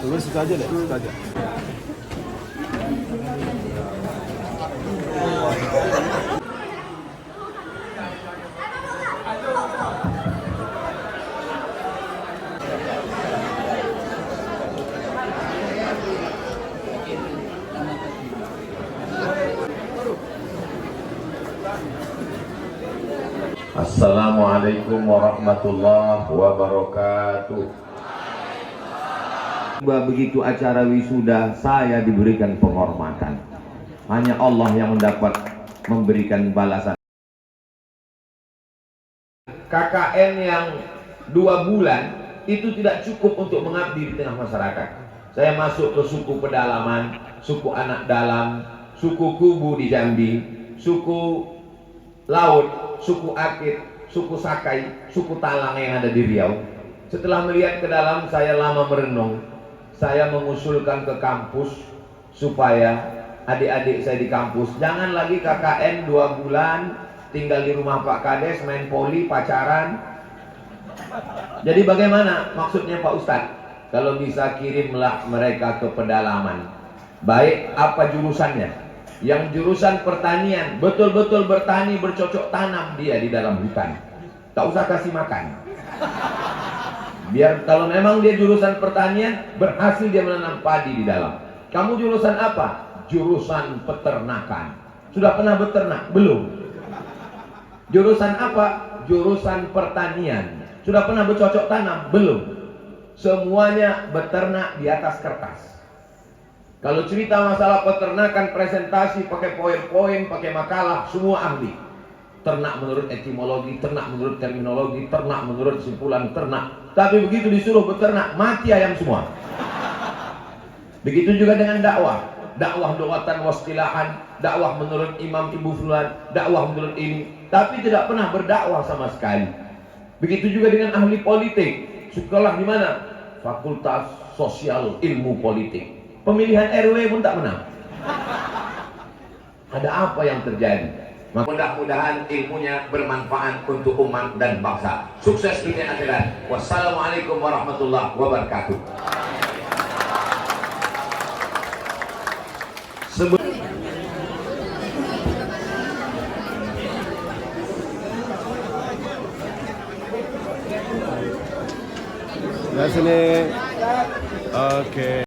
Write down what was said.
Lu situ aja deh, situ aja. Assalamualaikum warahmatullahi wabarakatuh. Begitu acara wisuda saya diberikan penghormatan. Hanya Allah yang mendapat memberikan balasan. KKN yang 2 bulan itu tidak cukup untuk mengabdi di tengah masyarakat. Saya masuk ke suku pedalaman, suku anak dalam, suku Kubu di Jambi, suku Laut, suku Akit, suku Sakai, suku Talang yang ada di Riau. Setelah melihat ke dalam, saya lama merenung. Saya mengusulkan ke kampus supaya adik-adik saya di kampus jangan lagi KKN 2 bulan tinggal di rumah Pak Kades, main poli, pacaran. Jadi bagaimana maksudnya Pak Ustadz? Kalau bisa kirimlah mereka ke pedalaman. Baik apa jurusannya? Yang jurusan pertanian, betul-betul bertani, bercocok tanam dia di dalam hutan. Tak usah kasih makan. Biar kalau memang dia jurusan pertanian, berhasil dia menanam padi di dalam. Kamu jurusan apa? Jurusan peternakan. Sudah pernah beternak? Belum. Jurusan apa? Jurusan pertanian. Sudah pernah bercocok tanam? Belum. Semuanya beternak di atas kertas. Kalau cerita masalah peternakan, presentasi pakai poin-poin, pakai makalah, semua ahli. Ternak menurut etimologi, ternak menurut terminologi, ternak menurut kesimpulan ternak. Tapi begitu disuruh beternak, mati ayam semua. Begitu juga dengan dakwah. Dakwah doatan wastilahan, dakwah menurut imam ibu fulan, dakwah menurut ini. Tapi tidak pernah berdakwah sama sekali. Begitu juga dengan ahli politik. Sekolah di mana? Fakultas Sosial Ilmu Politik. Pemilihan RW pun tak menang. Ada apa yang terjadi? Mudah-mudahan ilmunya bermanfaat untuk umat dan bangsa. Sukses dunia akhirat. Wassalamualaikum warahmatullahi wabarakatuh. Dari sini. Oke.